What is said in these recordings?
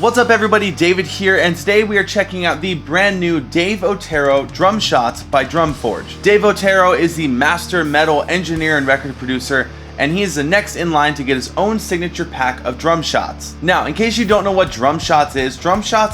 What's up everybody, David here, and today we are checking out the brand new Dave Otero Drumshotz by Drumforge. Dave Otero is the master metal engineer and record producer, and he is the next in line to get his own signature pack of Drumshotz. Now, in case you don't know what Drumshotz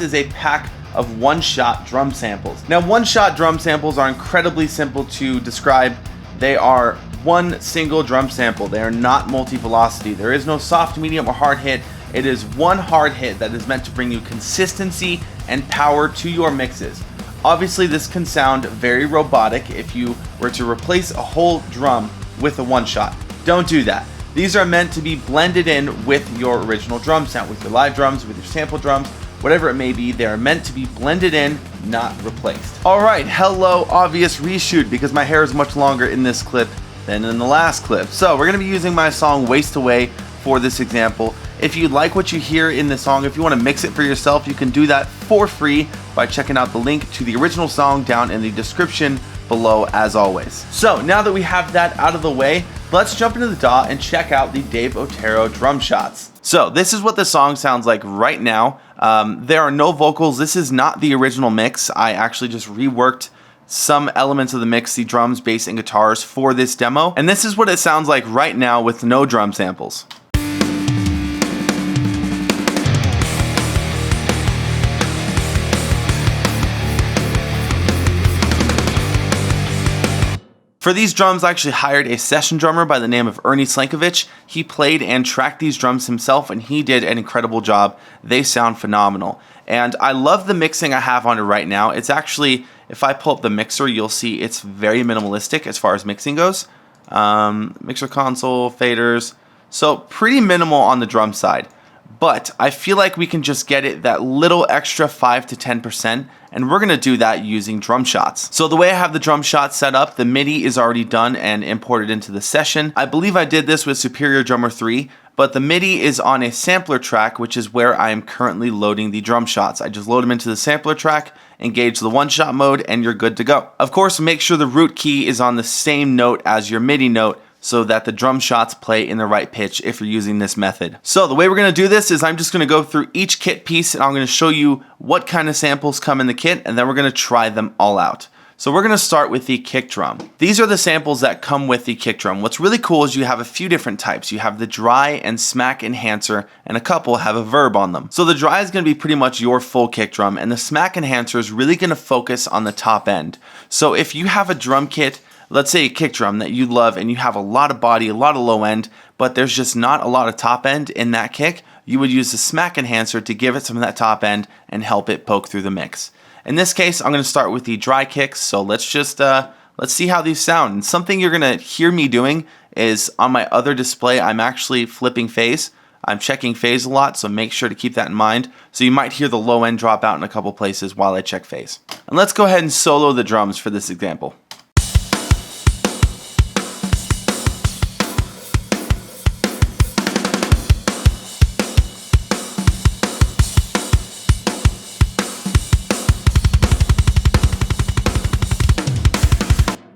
is a pack of one-shot drum samples. Now, one-shot drum samples are incredibly simple to describe. They are one single drum sample. They are not multi-velocity. There is no soft, medium, or hard hit. It is one hard hit that is meant to bring you consistency and power to your mixes. Obviously, this can sound very robotic if you were to replace a whole drum with a one-shot. Don't do that. These are meant to be blended in with your original drum sound, with your live drums, with your sample drums, whatever it may be. They are meant to be blended in, not replaced. Alright, hello, obvious reshoot, because my hair is much longer in this clip than in the last clip. So we're going to be using my song Waste Away for this example. If you like what you hear in the song, if you want to mix it for yourself, you can do that for free by checking out the link to the original song down in the description below, as always. So now that we have that out of the way, let's jump into the DAW and check out the Dave Otero Drumshotz. So this is what the song sounds like right now. There are no vocals. This is not the original mix. I actually just reworked some elements of the mix, the drums, bass, and guitars for this demo. And this is what it sounds like right now with no drum samples. For these drums, I actually hired a session drummer by the name of Ernie Slankovich. He played and tracked these drums himself, and he did an incredible job. They sound phenomenal. And I love the mixing I have on it right now. It's actually, if I pull up the mixer, you'll see it's very minimalistic as far as mixing goes. Mixer console, faders. So pretty minimal on the drum side. But I feel like we can just get it that little extra 5 to 10%, and we're gonna do that using Drumshotz. So the way I have the Drumshotz set up, the MIDI is already done and imported into the session. I believe I did this with Superior Drummer 3, but the MIDI is on a sampler track, which is where I am currently loading the Drumshotz. I just load them into the sampler track, engage the one-shot mode, and you're good to go. Of course, make sure the root key is on the same note as your MIDI note, so that the Drumshotz play in the right pitch if you're using this method. So the way we're gonna do this is I'm just gonna go through each kit piece and I'm gonna show you what kind of samples come in the kit, and then we're gonna try them all out. So we're gonna start with the kick drum. These are the samples that come with the kick drum. What's really cool is you have a few different types. You have the dry and smack enhancer, and a couple have a verb on them. So the dry is gonna be pretty much your full kick drum, and the smack enhancer is really gonna focus on the top end. So if you have a drum kit, let's say a kick drum that you love and you have a lot of body, a lot of low end, but there's just not a lot of top end in that kick, you would use the smack enhancer to give it some of that top end and help it poke through the mix. In this case, I'm going to start with the dry kicks, so let's see how these sound. And something you're going to hear me doing is on my other display, I'm actually flipping phase. I'm checking phase a lot, so make sure to keep that in mind. So you might hear the low end drop out in a couple places while I check phase. And let's go ahead and solo the drums for this example.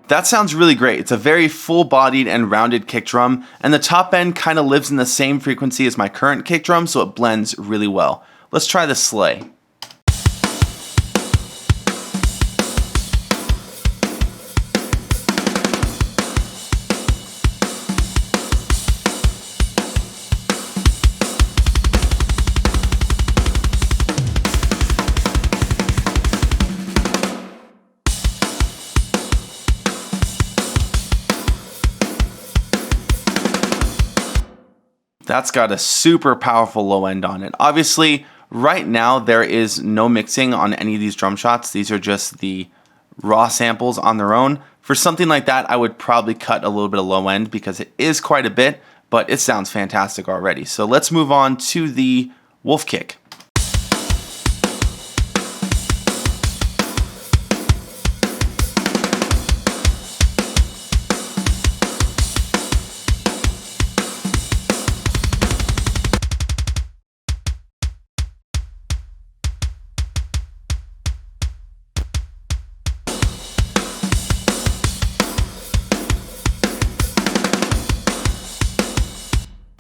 That sounds really great. It's a very full-bodied and rounded kick drum, and the top end kind of lives in the same frequency as my current kick drum, so it blends really well. Let's try the sleigh. That's got a super powerful low end on it. Obviously, right now there is no mixing on any of these Drumshotz. These are just the raw samples on their own. For something like that, I would probably cut a little bit of low end because it is quite a bit, but it sounds fantastic already. So let's move on to the wolf kick.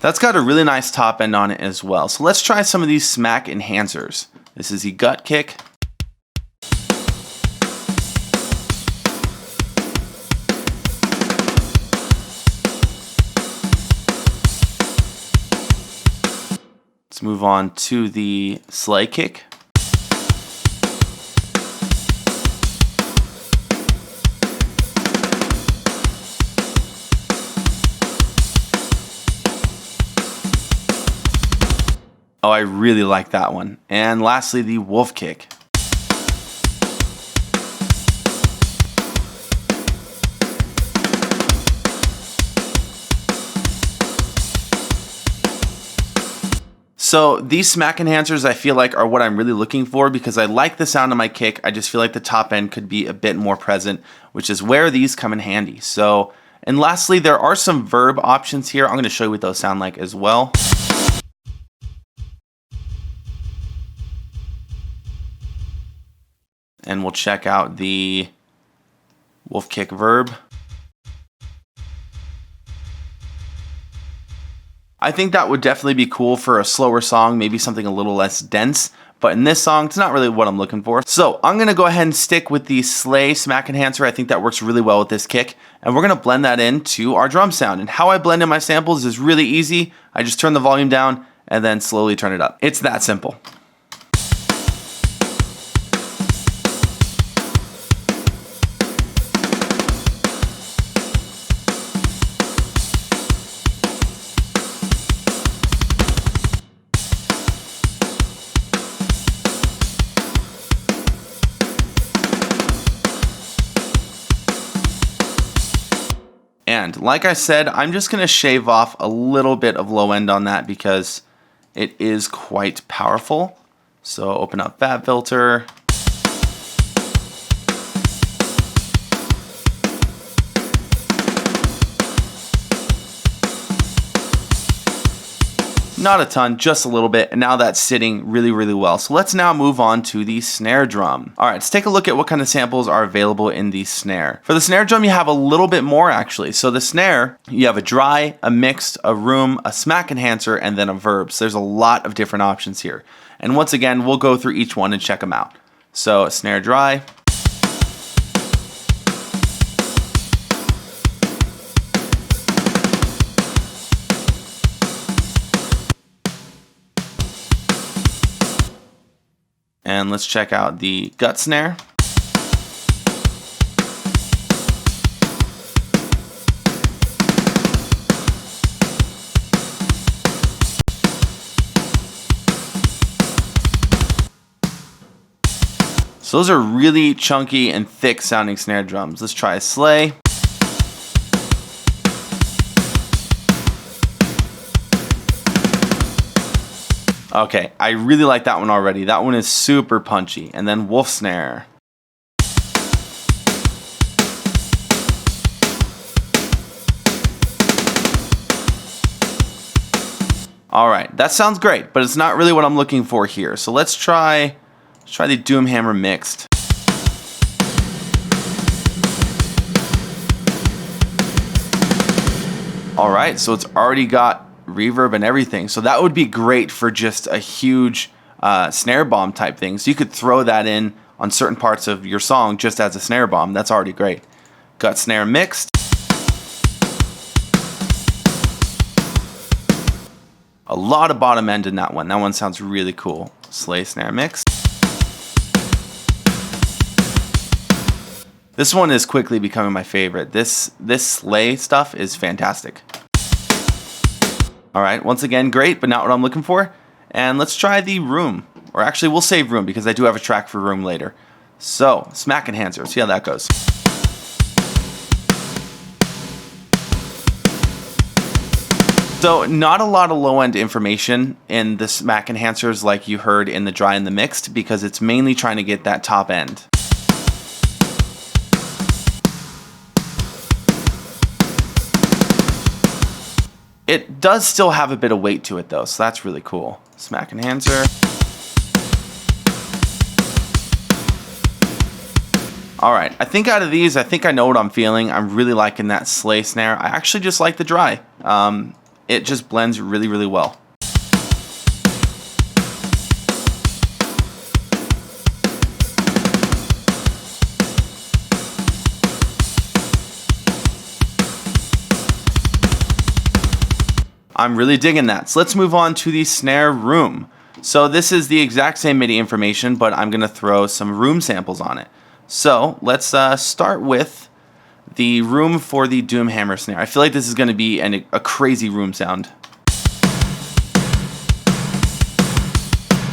That's got a really nice top end on it as well. So let's try some of these smack enhancers. This is the gut kick. Let's move on to the sleigh kick. Oh, I really like that one. And lastly, the wolf kick. So these smack enhancers I feel like are what I'm really looking for because I like the sound of my kick. I just feel like the top end could be a bit more present, which is where these come in handy. So, and lastly, there are some verb options here. I'm going to show you what those sound like as well. And we'll check out the wolf kick verb. I think that would definitely be cool for a slower song, maybe something a little less dense. But in this song, it's not really what I'm looking for. So I'm going to go ahead and stick with the sleigh smack enhancer. I think that works really well with this kick. And we're going to blend that into our drum sound. And how I blend in my samples is really easy. I just turn the volume down and then slowly turn it up. It's that simple. And like I said, I'm just going to shave off a little bit of low end on that because it is quite powerful. So open up Fat Filter. Not a ton, just a little bit, and now that's sitting really, really well. So let's now move on to the snare drum. All right, let's take a look at what kind of samples are available in the snare. For the snare drum, you have a little bit more actually. So the snare, you have a dry, a mixed, a room, a smack enhancer, and then a verb. So there's a lot of different options here. And once again, we'll go through each one and check them out. So a snare dry. And let's check out the gut snare. So those are really chunky and thick sounding snare drums. Let's try a sleigh. Okay, I really like that one already. That one is super punchy. And then wolf snare. All right, that sounds great, but it's not really what I'm looking for here. So let's try the Doom Hammer mixed. All right, so it's already got reverb and everything. So that would be great for just a huge snare bomb type thing. So you could throw that in on certain parts of your song just as a snare bomb. That's already great. Gut snare mixed. A lot of bottom end in that one. That one sounds really cool. Sleigh snare mixed. This one is quickly becoming my favorite. This sleigh stuff is fantastic. All right, once again, great, but not what I'm looking for. And let's try the room. Or actually, we'll save room because I do have a track for room later. So, smack enhancer, see how that goes. So, not a lot of low-end information in the smack enhancers like you heard in the dry and the mixed because it's mainly trying to get that top end. It does still have a bit of weight to it though, so that's really cool. Smack enhancer. All right, I think out of these, I think I know what I'm feeling. I'm really liking that sleigh snare. I actually just like the dry. it just blends really, really well. I'm really digging that. So let's move on to the snare room. So this is the exact same MIDI information, but I'm going to throw some room samples on it. So let's start with the room for the Doom Hammer snare. I feel like this is going to be a crazy room sound.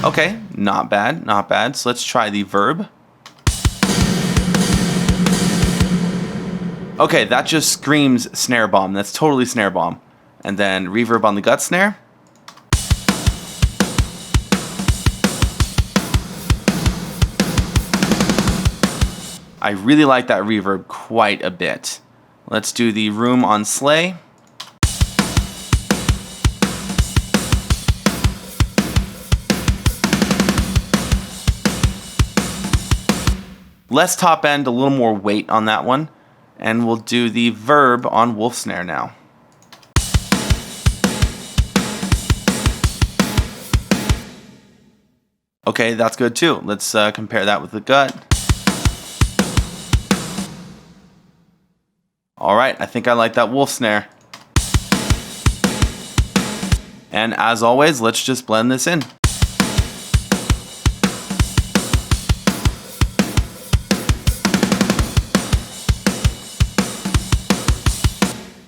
Okay, not bad, not bad. So let's try the verb. Okay, that just screams snare bomb. That's totally snare bomb. And then reverb on the gut snare. I really like that reverb quite a bit. Let's do the room on sleigh. Less top end, a little more weight on that one. And we'll do the verb on wolf snare now. Okay, that's good too. Let's compare that with the gut. Alright, I think I like that wolf snare. And as always, let's just blend this in.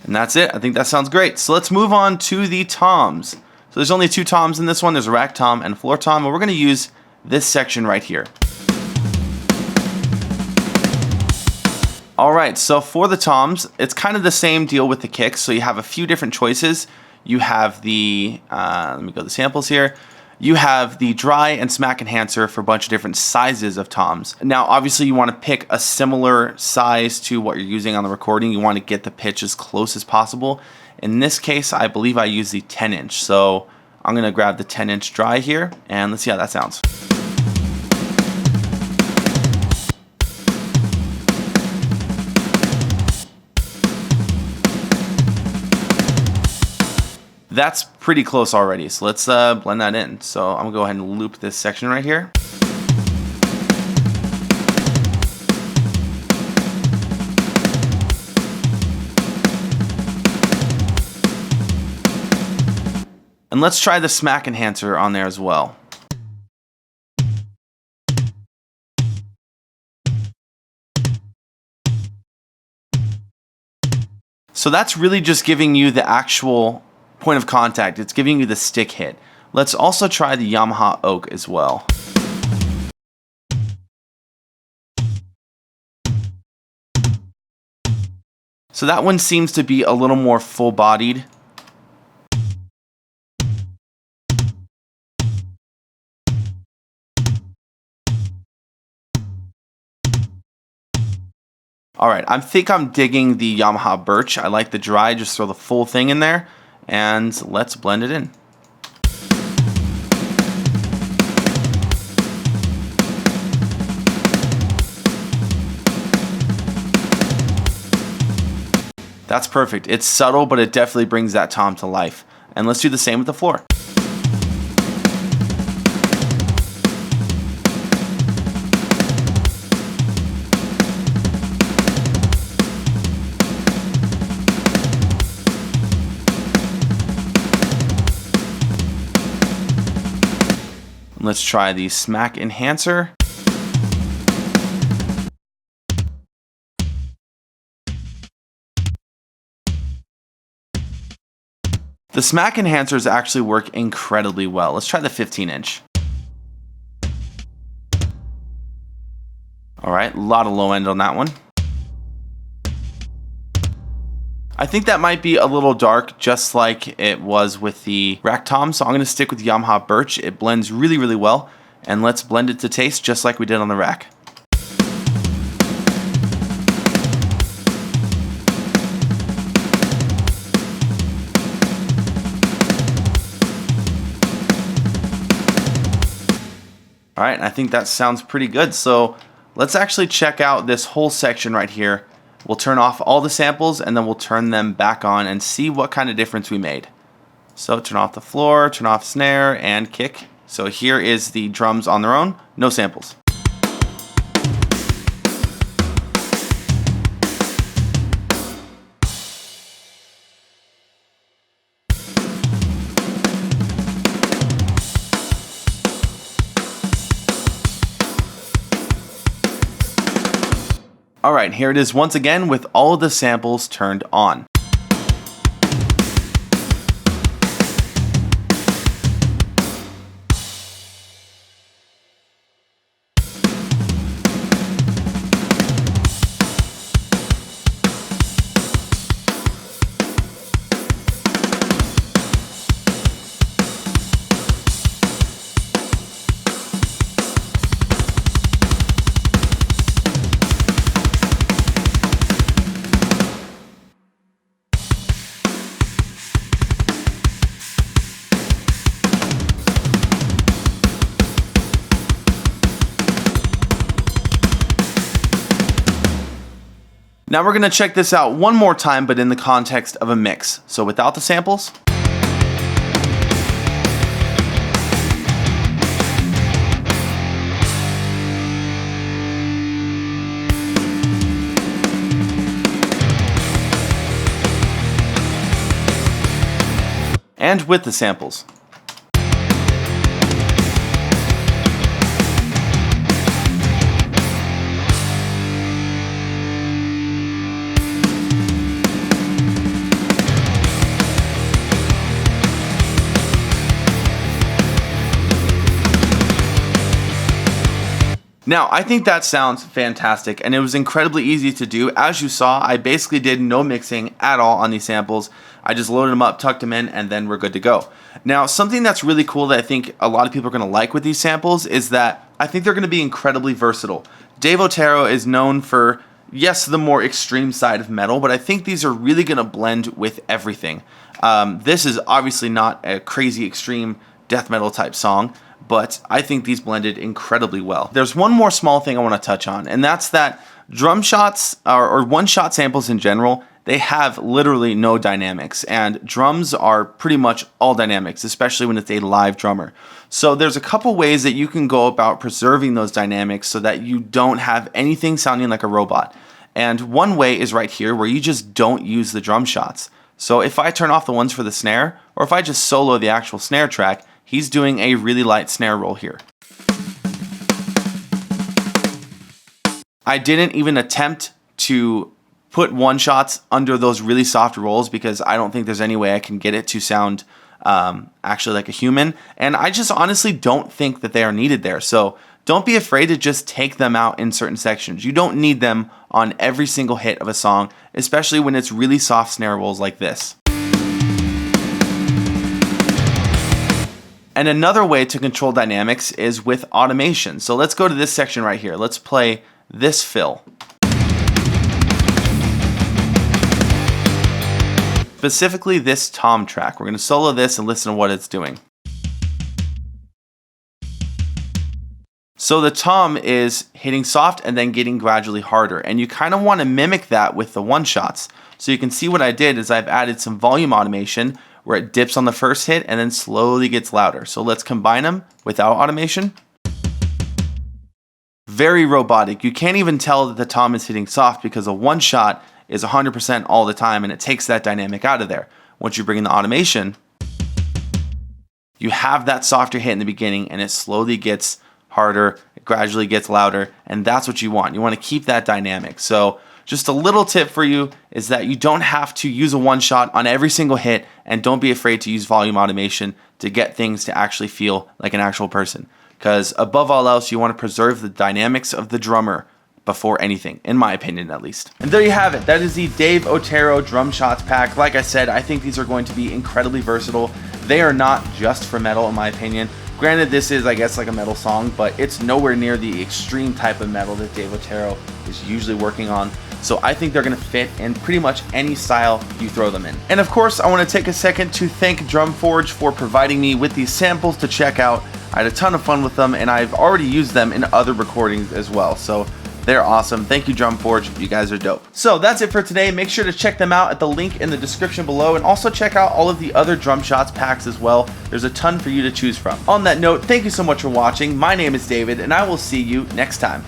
And that's it. I think that sounds great. So let's move on to the toms. So there's only 2 toms in this one. There's a rack tom and a floor tom, and we're going to use this section right here. Alright, so for the toms, it's kind of the same deal with the kicks. So you have a few different choices. You have the, let me go to the samples here. You have the dry and smack enhancer for a bunch of different sizes of toms. Now, obviously you want to pick a similar size to what you're using on the recording. You want to get the pitch as close as possible. In this case, I believe I use the 10-inch. So I'm going to grab the 10-inch dry here, and let's see how that sounds. That's pretty close already, so let's blend that in. So I'm going to go ahead and loop this section right here. And let's try the smack enhancer on there as well. So that's really just giving you the actual point of contact. It's giving you the stick hit. Let's also try the Yamaha Oak as well. So that one seems to be a little more full-bodied. Alright, I think I'm digging the Yamaha Birch. I like the dry, just throw the full thing in there, and let's blend it in. That's perfect. It's subtle, but it definitely brings that tom to life. And let's do the same with the floor. Let's try the smack enhancer. The smack enhancers actually work incredibly well. Let's try the 15-inch. Alright, a lot of low end on that one. I think that might be a little dark, just like it was with the rack tom, so I'm going to stick with the Yamaha Birch. It blends really, really well, and let's blend it to taste just like we did on the rack. Alright, I think that sounds pretty good, so let's actually check out this whole section right here. We'll turn off all the samples and then we'll turn them back on and see what kind of difference we made. So turn off the floor, turn off snare, and kick. So here is the drums on their own, no samples. Alright, here it is once again with all of the samples turned on. Now we're going to check this out one more time, but in the context of a mix. So without the samples. And with the samples. Now, I think that sounds fantastic, and it was incredibly easy to do. As you saw, I basically did no mixing at all on these samples. I just loaded them up, tucked them in, and then we're good to go. Now, something that's really cool that I think a lot of people are going to like with these samples is that I think they're going to be incredibly versatile. Dave Otero is known for, yes, the more extreme side of metal, but I think these are really going to blend with everything. This is obviously not a crazy extreme death metal type song, but I think these blended incredibly well. There's one more small thing I want to touch on, and that's that Drumshotz, or one-shot samples in general, they have literally no dynamics, and drums are pretty much all dynamics, especially when it's a live drummer. So there's a couple ways that you can go about preserving those dynamics so that you don't have anything sounding like a robot. And one way is right here, where you just don't use the drum shots. So if I turn off the ones for the snare, or if I just solo the actual snare track, he's doing a really light snare roll here. I didn't even attempt to put one-shots under those really soft rolls because I don't think there's any way I can get it to sound actually like a human. And I just honestly don't think that they are needed there. So don't be afraid to just take them out in certain sections. You don't need them on every single hit of a song, especially when it's really soft snare rolls like this. And another way to control dynamics is with automation. So let's go to this section right here. Let's play this fill. Specifically this tom track. We're going to solo this and listen to what it's doing. So the tom is hitting soft and then getting gradually harder, and you kind of want to mimic that with the one-shots. So you can see what I did is I've added some volume automation where it dips on the first hit and then slowly gets louder. So let's combine them without automation. Very robotic. You can't even tell that the tom is hitting soft because a one-shot is 100% all the time, and it takes that dynamic out of there. Once you bring in the automation, you have that softer hit in the beginning, and it slowly gets harder, it gradually gets louder, and that's what you want. You want to keep that dynamic. So just a little tip for you is that you don't have to use a one-shot on every single hit, and don't be afraid to use volume automation to get things to actually feel like an actual person. Because above all else, you want to preserve the dynamics of the drummer before anything, in my opinion at least. And there you have it. That is the Dave Otero Drumshotz pack. Like I said, I think these are going to be incredibly versatile. They are not just for metal, in my opinion. Granted, this is, I guess, like a metal song, but it's nowhere near the extreme type of metal that Dave Otero is usually working on. So I think they're going to fit in pretty much any style you throw them in. And of course, I want to take a second to thank Drumforge for providing me with these samples to check out. I had a ton of fun with them, and I've already used them in other recordings as well. So They're awesome. Thank you, Drumforge. You guys are dope. So that's it for today. Make sure to check them out at the link in the description below, and also check out all of the other Drumshotz packs as well. There's a ton for you to choose from. On that note, thank you so much for watching. My name is David, and I will see you next time.